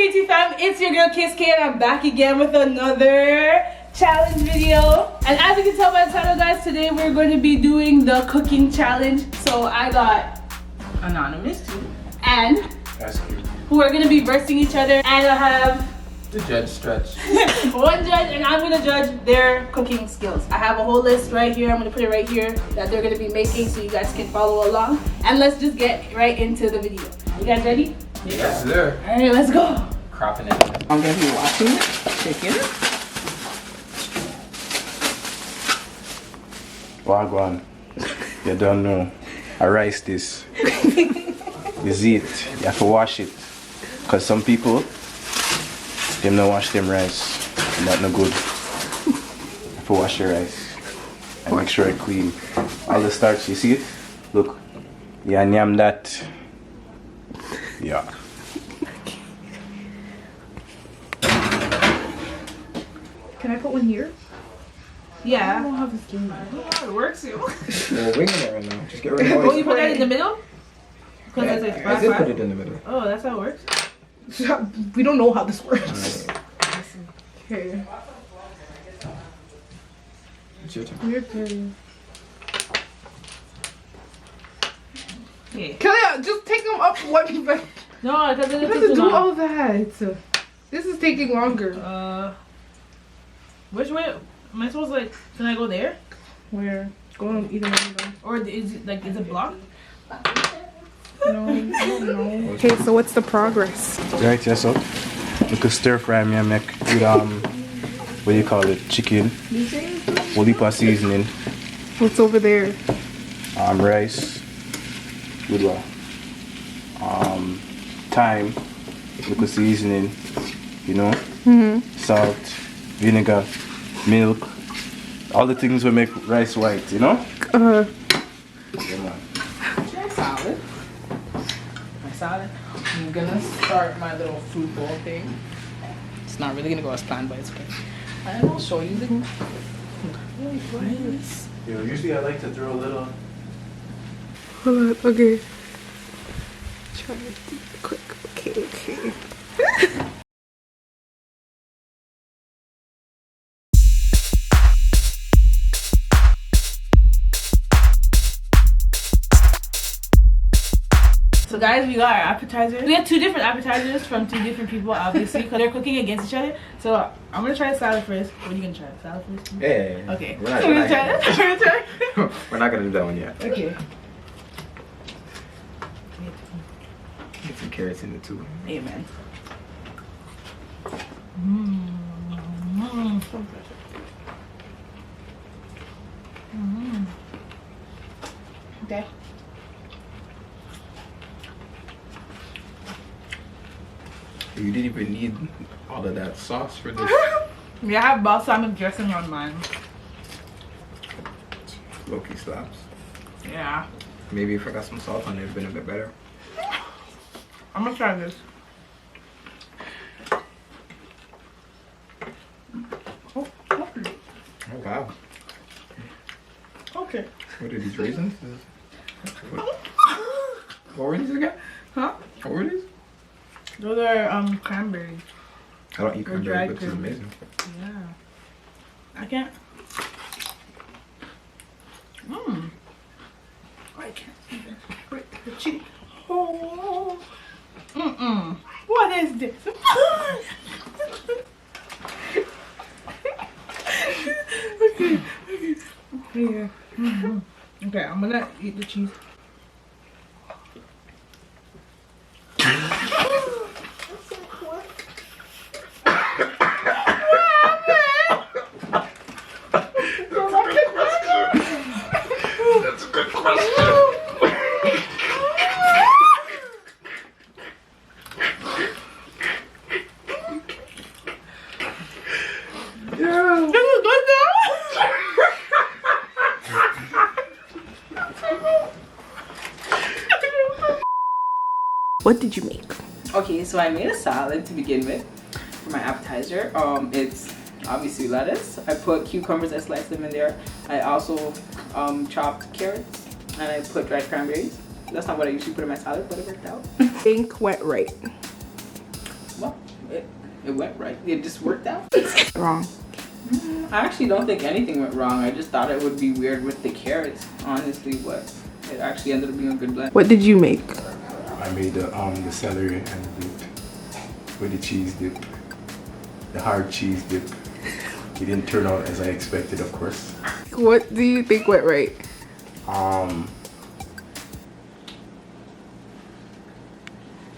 KT fam, it's your girl Kiss K and I'm back again with another challenge video. And as you can tell by the title, guys, today we're going to be doing the cooking challenge. So I got Anonymous and who are going to be versing each other, and I have the judge Stretch. one judge, and I'm going to judge their cooking skills. I have a whole list right here. I'm going to put it right here that they're going to be making so you guys can follow along. And let's just get right into the video. You guys ready? Yes, sir. All right, let's go. Cropping it. I'm going to be watching it, checking it. Wagwan, you don't know. I rice this. You see it, you have to wash it. Cause some people, them don't wash them rice. And that no good. You have to wash your rice. And make sure it clean. All the starch, you see it? Look. Yeah, yam that. Yeah. Can I put one here? Yeah. I don't have this game. I don't know how it works, yo. We're winging it right now. Just get rid of Oh, all you put that in the middle? Because it's I did put it in the middle. Oh, that's how it works? We don't know how this works. Okay. It's your turn. Your turn. Yeah. Kelly, just take them up one. But No, because you it's have to too do long. all that. This is taking longer. Which way? Am I supposed to, like, can I go there? Where? Go on either one. Or is it blocked? No, I don't know. Okay, so what's the progress? Right, yes, so you could stir fry me and make with what do you call it? Chicken. Whole heap of seasoning. What's over there? Rice. With what? Thyme. Little seasoning. You know? Salt. Vinegar. Milk. All the things will make rice white, you know? Uh, Yeah, man. Salad. My salad. I'm gonna start my little fruit bowl thing. It's not really gonna go as planned, but it's okay. And I'll show you the rice. Usually I like to throw a little. hold on. Okay. Try to do it quick. Okay. So guys, we got our appetizers. We have two different appetizers from two different people, obviously, because they're cooking against each other. So I'm gonna try salad first. What are you gonna try? Salad first? Hey. Okay. We're not, We're gonna try that. We're gonna try. we're not gonna do that one yet. Okay. Get some carrots in it too. Amen. Okay. You didn't even need all of that sauce for this. Yeah, I have balsamic dressing on mine. Loki slaps. Yeah. Maybe if I got some salt on it, it'd been a bit better. I'm gonna try this. Oh wow. Okay. What are these raisins? What were these again? Huh? What were these? Those are cranberries. I don't eat Or dried cranberries, but this is cranberries. amazing. Yeah. I can't. I can't even break the cheese. Oh. What is this? Okay. Yeah. Okay, I'm gonna eat the cheese. That's a good question. This is good now. What did you make? Okay, so I made a salad to begin with for my appetizer. It's obviously lettuce. I put cucumbers, I sliced them in there. I also chopped carrots and I put dried cranberries. That's not what I usually put in my salad, but it worked out. Think went right. Well, It went right. It just worked out. Wrong. I actually don't think anything went wrong. I just thought it would be weird with the carrots, honestly, but it actually ended up being a good blend. What did you make? I made the celery and the dip with the cheese dip, the hard cheese dip. It didn't turn out as I expected, of course. What do you think went right?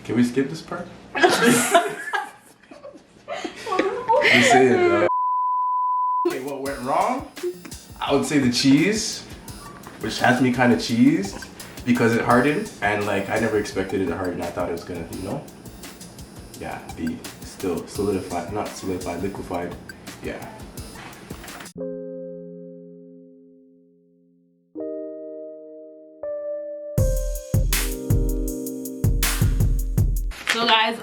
Can we skip this part? You said, okay, what went wrong? I would say the cheese, which has me kind of cheesed because it hardened, and like I never expected it to harden. I thought it was gonna, you know, yeah, be still solidified, not solidified, liquefied, yeah. So guys,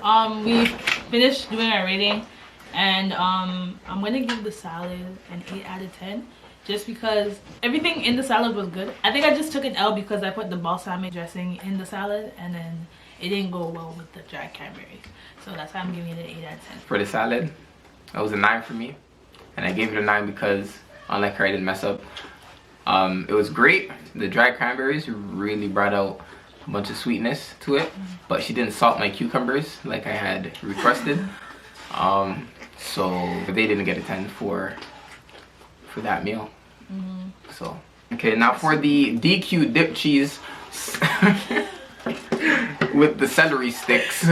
we finished doing our rating, and I'm gonna give the salad an 8 out of 10 just because everything in the salad was good. I think I just took an L because I put the balsamic dressing in the salad and then it didn't go well with the dried cranberries. So that's why I'm giving it an 8 out of 10. For the salad, that was a 9 for me. And I gave it a 9 because, unlike her, I didn't mess up. It was great. The dried cranberries really brought out a bunch of sweetness to it. But she didn't salt my cucumbers like I had requested. So they didn't get a 10 for that meal. So, okay, now for the DQ dip cheese with the celery sticks.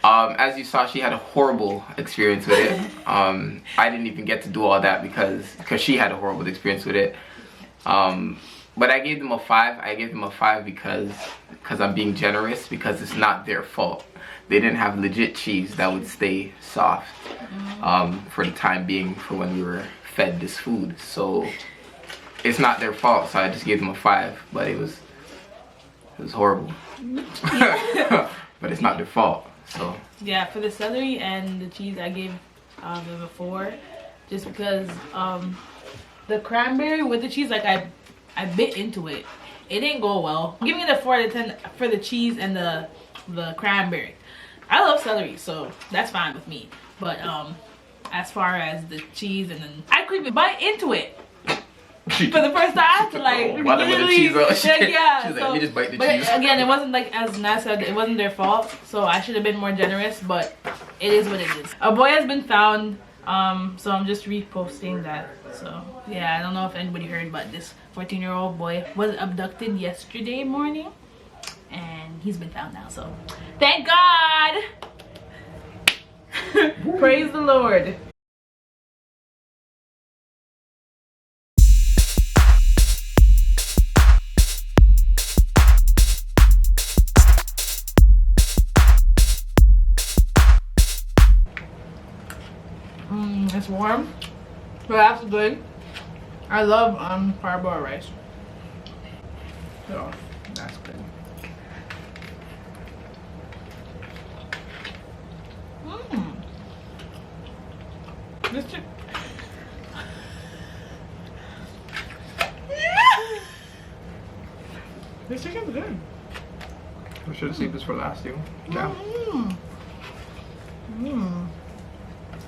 As you saw, she had a horrible experience with it. I didn't even get to do all that because she had a horrible experience with it. But I gave them a 5. I gave them a 5 because I'm being generous, because it's not their fault. They didn't have legit cheese that would stay soft for the time being, for when we were fed this food. So it's not their fault. So I just gave them a 5, but it was horrible. But it's not their fault. So yeah, for the celery and the cheese I gave them a 4 just because the cranberry with the cheese, like I bit into it. It didn't go well. I'm giving it a 4 out of 10 for the cheese and the cranberry. I love celery, so that's fine with me. But as far as the cheese, and then I couldn't even bite into it for the first time. Like literally, yeah. She's like, So, let me just bite the but cheese. again, it wasn't like as nice. It wasn't their fault, so I should have been more generous. But it is what it is. A boy has been found. So I'm just reposting that. So yeah, I don't know if anybody heard, but this 14-year-old boy was abducted yesterday morning, and he's been found now. So thank God. Praise the Lord. It's warm, but that's good. I love parboiled rice. So that's good. This chicken. This chicken's good. I should have saved this for last, you. Yeah.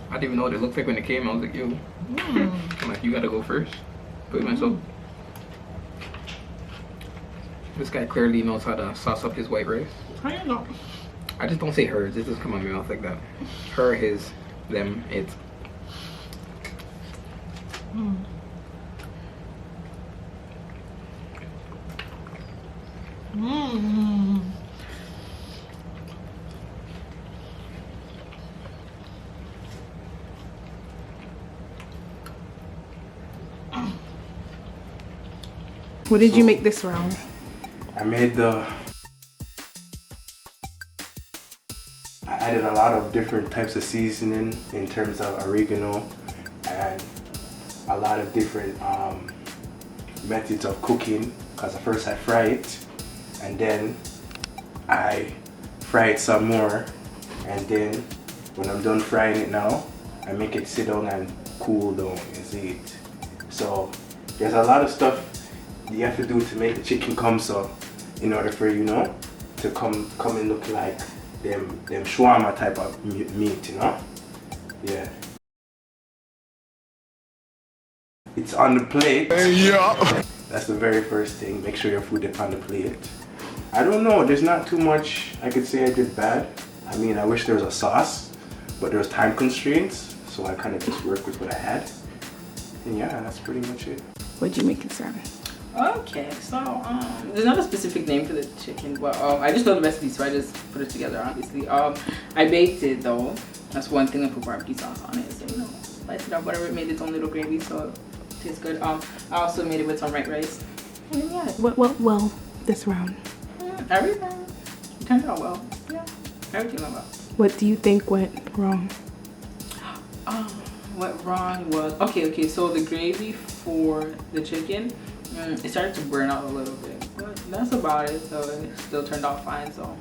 I didn't even know what it looked like when it came. I was like, yo. I'm like, you gotta go first. Put myself. This guy clearly knows how to sauce up his white rice. How you know? I just don't say hers. It just come out of my mouth like that. Her, his, them, it's. What did you make this round? I added a lot of different types of seasoning in terms of oregano and a lot of different methods of cooking, because at first I fry it and then I fry it some more, and then when I'm done frying it now, I make it sit down and cool down and see it. So there's a lot of stuff you have to do to make the chicken come, so in order for, you know, to come and look like them shawarma type of meat, you know. Yeah. It's on the plate. Yeah. That's the very first thing. Make sure your food is on the plate. I don't know. There's not too much I could say I did bad. I mean, I wish there was a sauce, but there was time constraints, so I kind of just worked with what I had. And yeah, that's pretty much it. What'd you make it, Sarah? Okay, so there's not a specific name for the chicken, but I just know the recipe, so I just put it together. Obviously, I baked it though. That's one thing. I put barbecue sauce on it, so you know, spice it up, whatever. It made its own little gravy, so it tastes good. I also made it with some white rice. And yeah, Well, this round. everything turned out well. Yeah, everything went well. What do you think went wrong? What wrong was okay. So the gravy for the chicken, it started to burn out a little bit, but that's about it. So it still turned out fine. So.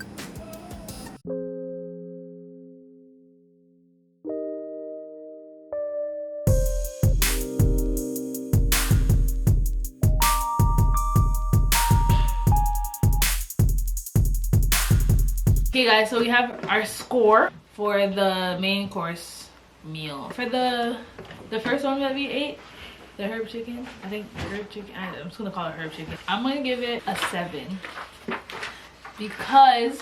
Okay guys, so we have our score for the main course meal. For the first one that we ate, the herb chicken, I think herb chicken, I'm just gonna call it herb chicken. I'm gonna give it a 7 because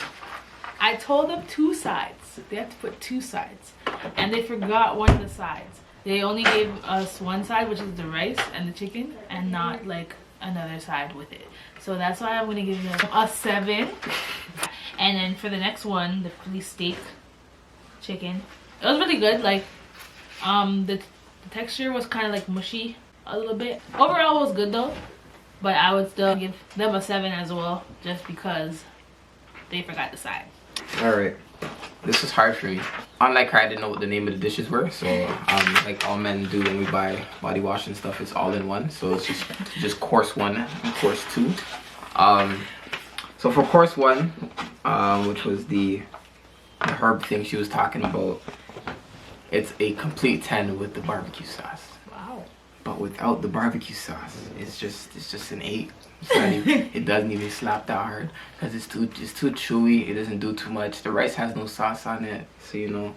I told them 2 sides. They have to put 2 sides and they forgot one of the sides. They only gave us one side, which is the rice and the chicken, and not like another side with it. So that's why I'm gonna give them a 7. And then for the next one, the Philly steak chicken, it was really good. Like the texture was kind of like mushy a little bit. Overall it was good though, but I would still give them a 7 as well, just because they forgot the side. All right, this was hard for me. Unlike her, I didn't know what the name of the dishes were, so like all men do when we buy body wash and stuff, it's all in one. So it's just course 1 and course 2. So for course 1, which was the herb thing she was talking about, it's a complete 10 with the barbecue sauce. Wow. But without the barbecue sauce, it's just an 8. It's not even, it doesn't even slap that hard because it's too chewy. It doesn't do too much. The rice has no sauce on it, so you know,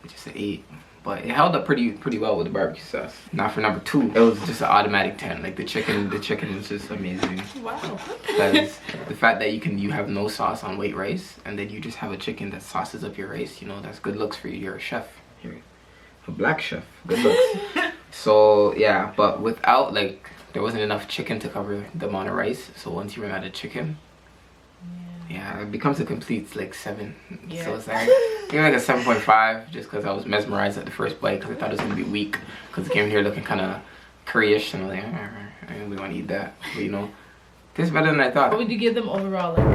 it's just an 8. But it held up pretty well with the barbecue sauce. Now for number 2, it was just an automatic 10. Like the chicken was just amazing. Wow. Because the fact that you have no sauce on white rice, and then you just have a chicken that sauces up your rice, you know, that's good looks for you. You're a chef. You're a black chef. Good looks. So yeah, but without, like, there wasn't enough chicken to cover the amount of rice. So once you run out of chicken, yeah, it becomes a complete like 7. Yeah. So it's like maybe like a 7.5, just because I was mesmerized at the first bite, because I thought it was gonna be weak, because it came here looking kind of curryish, and I was like, I really want to eat that, but you know, tastes better than I thought. What would you give them overall? Like?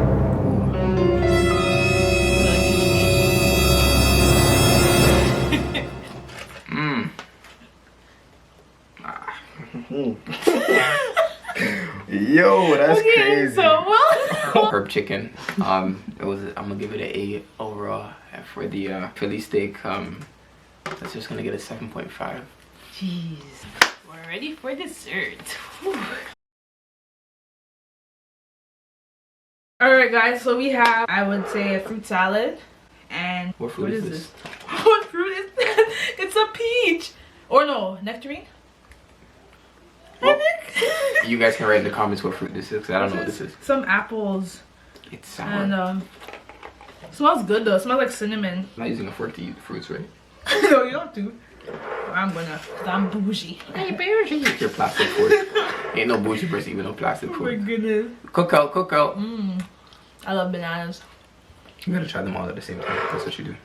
Yo, that's crazy. So Herb chicken. I'm gonna give it an 8 overall. And for the Philly steak, that's just gonna get a 7.5. jeez, we're ready for dessert. Whew. Alright guys, so we have, I would say, a fruit salad. And What fruit is this? What fruit is that? It's a peach. Or no, nectarine? Well, you guys can write in the comments what fruit this is, because I don't know what this is. Some apples. It's sour. And smells good though. It smells like cinnamon. I'm not using a fork to eat fruits, right? No, you don't do. I'm gonna, cause I'm bougie. Hey, bougie. Take your plastic fork. Ain't no bougie person even no plastic Oh my fork. goodness. Cook out. I love bananas. You gotta try them all at the same time. That's what you do.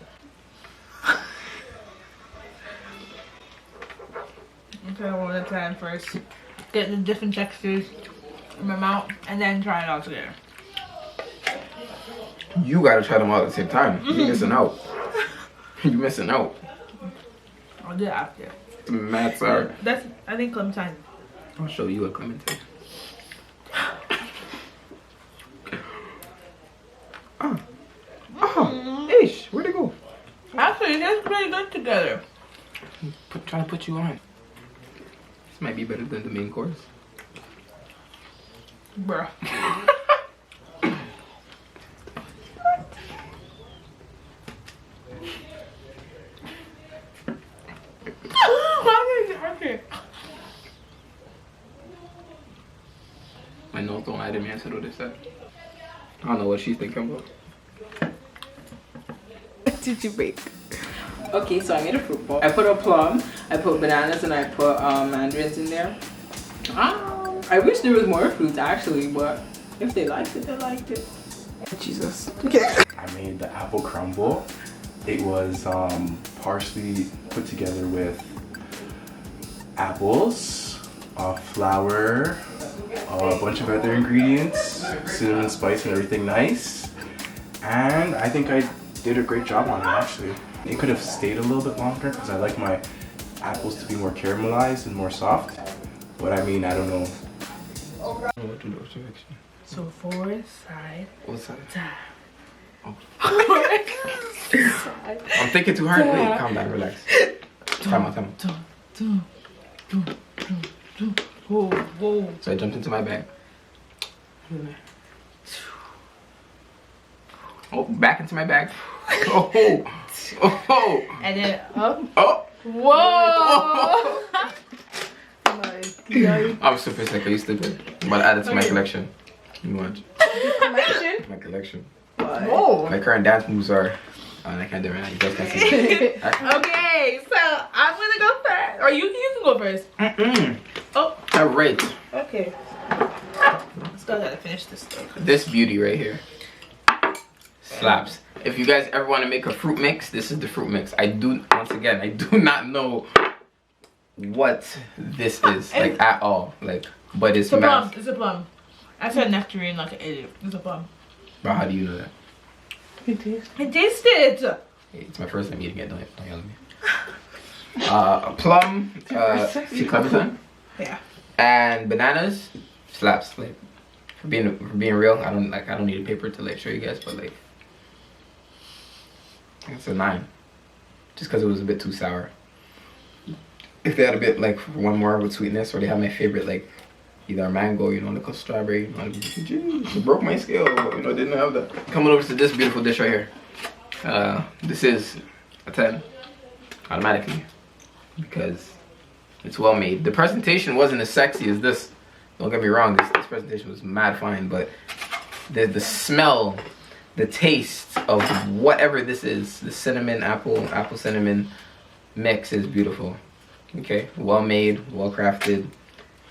I'm trying one at a time first. Get the different textures in my mouth and then try it all together. You gotta try them all at the same time. You're missing out. You're missing out. I'll do it after. Mad sour. That's, I think, clementine. I'll show you a clementine. Ish, where'd it go? Actually, it tastes pretty good together. Trying to put you on. This might be better than the main course. Bruh. don't lie to me and said what they said. I don't know what she's thinking about. What did you bake? Okay, so I made a fruit bowl. I put a plum, I put bananas, and I put mandarins in there. I wish there was more fruits actually, but if they liked it, they liked it. Jesus. I made the apple crumble. It was partially put together with apples, flour, a bunch of other ingredients, cinnamon spice and everything nice. And I think I did a great job on it actually. It could have stayed a little bit longer because I like my apples to be more caramelized and more soft. But I mean, I don't know. So forward, side, What's that? side. I'm thinking too hard. Wait, calm down, relax. Time out. Whoa, whoa. So I jumped into my bag. Oh, back into my bag. Oh, And then up. oh. Whoa! I'm super sick. I used to be. But add it to my collection. You watch. Collection? My collection. Whoa. My current dance moves are. I can't do it right now. You guys can't see it. Okay, so I'm gonna go first. Or you can go first. Oh, Alright. okay. Still gotta finish this though. This beauty right here slaps. If you guys ever want to make a fruit mix, this is the fruit mix. I do not know what this is like at all. Like, but it's It's a plum. massive. It's a plum. I said nectarine like an idiot. It's a plum. But how do you know that? I tasted it. Hey, it's my first time eating it. Don't yell at me. A plum, sea clementine, Yeah. and bananas slaps. Like, for being real, I don't need a paper to like show you guys, but like, it's a 9, just because it was a bit too sour. If they had a bit like one more with sweetness, or they have my favorite like either a mango, you know, like a strawberry, you know, it broke my scale, you know, didn't have that. Coming over to this beautiful dish right here. This is a 10 automatically because it's well made. The presentation wasn't as sexy as this. Don't get me wrong, this presentation was mad fine, but the smell, the taste of whatever this is, the cinnamon, apple cinnamon mix is beautiful. Okay, well made, well crafted,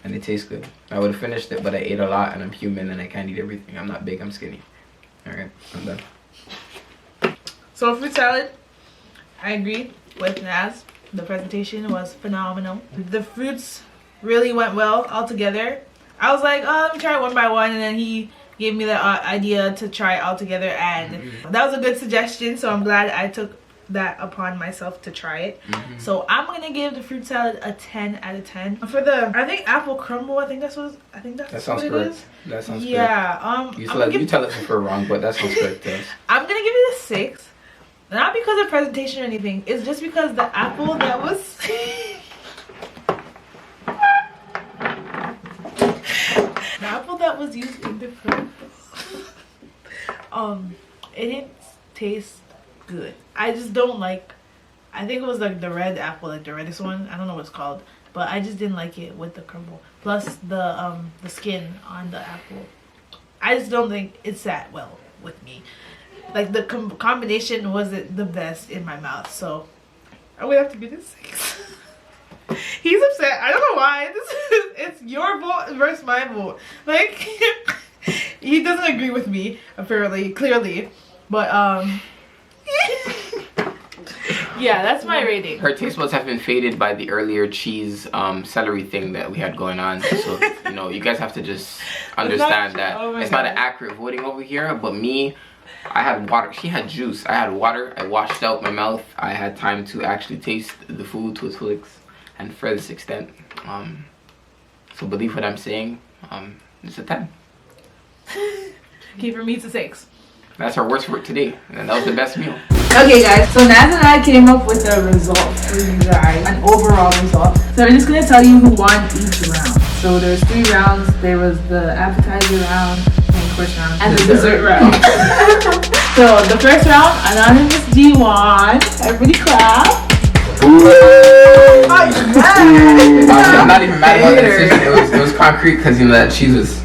and it tastes good. I would have finished it, but I ate a lot and I'm human and I can't eat everything. I'm not big, I'm skinny. Alright, I'm done. So fruit salad, I agree with Naz. The presentation was phenomenal. The fruits really went well all together. I was like, oh, let me try it one by one, and then he gave me the idea to try it all together, and that was a good suggestion, so I'm glad I took that upon myself to try it. So I'm gonna give the fruit salad a 10 out of 10. For the, I think apple crumble, I think that's that sounds what it correct. is. That sounds correct. Yeah. You tell us if we're wrong, but that sounds correct to us. I'm gonna give it a 6. Not because of presentation or anything. It's just because the apple that was the apple that was used in the fruit, it didn't taste good. I just don't like. I think it was like the red apple, like the reddest one. I don't know what it's called, but I just didn't like it with the crumble. Plus the skin on the apple. I just don't think it sat well with me. Like the combination wasn't the best in my mouth, so I would have to give it a 6. He's upset. I don't know why. It's your vote versus my vote. Like he doesn't agree with me apparently, clearly, but yeah, that's my rating. Her taste buds have been faded by the earlier cheese celery thing that we had going on. So you know, you guys have to just understand that it's not an accurate voting over here. But me, I had water. She had juice. I had water. I washed out my mouth. I had time to actually taste the food to its fullest and for this extent. So believe what I'm saying. It's a 10. Okay, for me it's a 6. That's our worst work today, and that was the best meal. Okay guys, so Naz and I came up with a result for you guys, an overall result. So I'm just gonna tell you who won each round. So there's 3 rounds. There was the appetizer round, and course round, and the dessert round. So the first round, Anonymous D won. Everybody clap. I'm not even mad about that decision. It was concrete because you know that cheese was.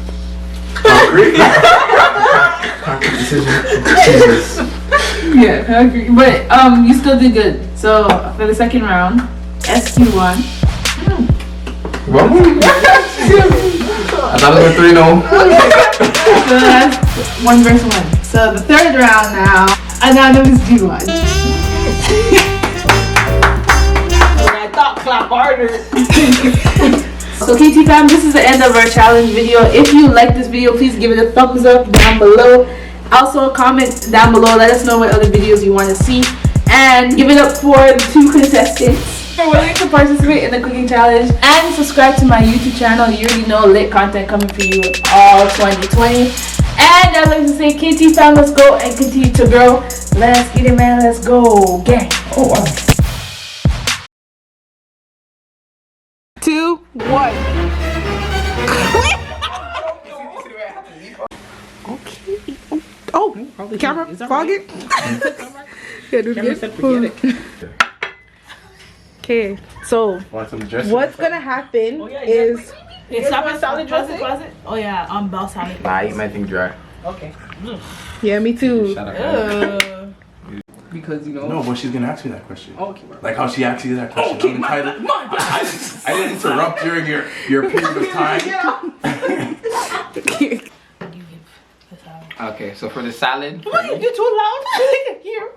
agree? Jesus. Yeah, I agree. But you still did good. So for the second round, SQ won. What? I thought it was 3-0. So that's 1-1. So the third round now, Anonymous G won. I thought clap harder. So KT fam, this is the end of our challenge video. If you like this video, please give it a thumbs up down below. Also comment down below, let us know what other videos you want to see, and give it up for the 2 contestants for willing to participate in the cooking challenge, and subscribe to my YouTube channel. You already know lit content coming for you all 2020. And I'd like to say, KT fam, let's go and continue to grow. Let's get it, man. Let's go, gang. Oh wow. 2, 1. Okay. Oh, camera, fog it. Yeah, do it again. Okay, so Want some dressing? what's gonna happen is Stop and salad dressing? Oh yeah, balsamic. Nah, I eat my thing dry. Okay. yeah, me too. Shut up. Because, you know. No, but she's gonna ask me that question. Okay, bro. Like how she asked you that question. Okay, I'm entitled. I didn't interrupt during your period of time. Okay, so for the salad. You're too loud. Here.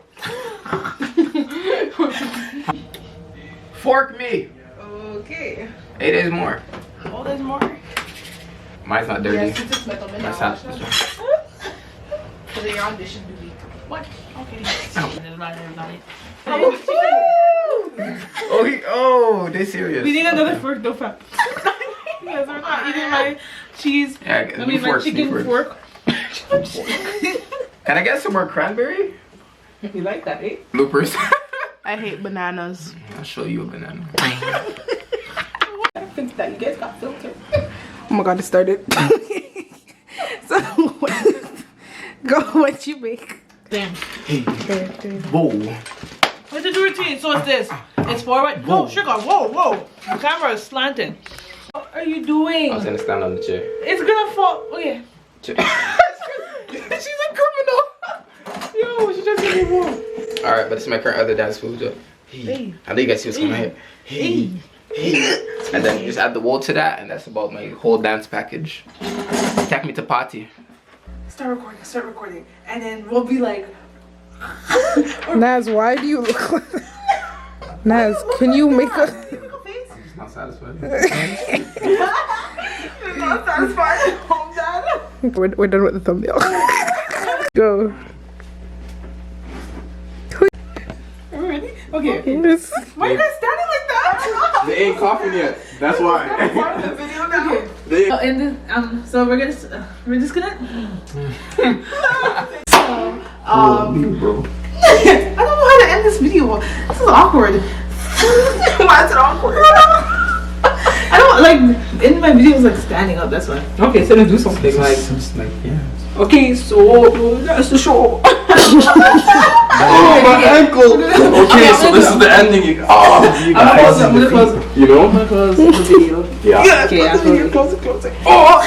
Fork me. Okay. Hey, there's more. Oh, there's more. Mine's not dirty. Yes, it's metal. My salad. So your audition duty. What? Okay. Oh, they serious. We need another fork though, fam. Because we're not eating my cheese. Yeah, I mean my chicken fork. Can I get some more cranberry? You like that, eh? Bloopers. I hate bananas. I'll show you a banana. I think that you guys got filtered. Oh my god, it started. So, go what you make. Damn. Whoa. What's the routine? So it's this. It's forward. No, sugar. Whoa, whoa. The camera is slanting. What are you doing? I was gonna stand on the chair. It's gonna fall. Okay. Chair. She's a criminal. Yo, she just gave me more. Alright, but this is my current other dad's food. Hey. I know you guys see what's going on here. Hey. And then you just add the wool to that, and that's about my whole dance package. Take me to party. Start recording. And then we'll be like. Naz, why do you look like Naz, can you make a It's not satisfied. Not satisfied. Home dad. We're done with the thumbnail. Go. Are we ready? Okay. Yes. Why are you guys standing like that? They ain't coughing yet. That's why. Part of the video now. They- Oh, and then, so we're just gonna. Bro. I don't know how to end this video. This is awkward. Why is it awkward? I don't like in my videos like standing up. That's why. Okay, so then do something like. Yeah. Okay, so that's the show. Oh, my ankle. Okay, so this is the ending. You I'm gonna close it. You know? I'm gonna close the video. Yeah. Okay, I'm Close it. Oh!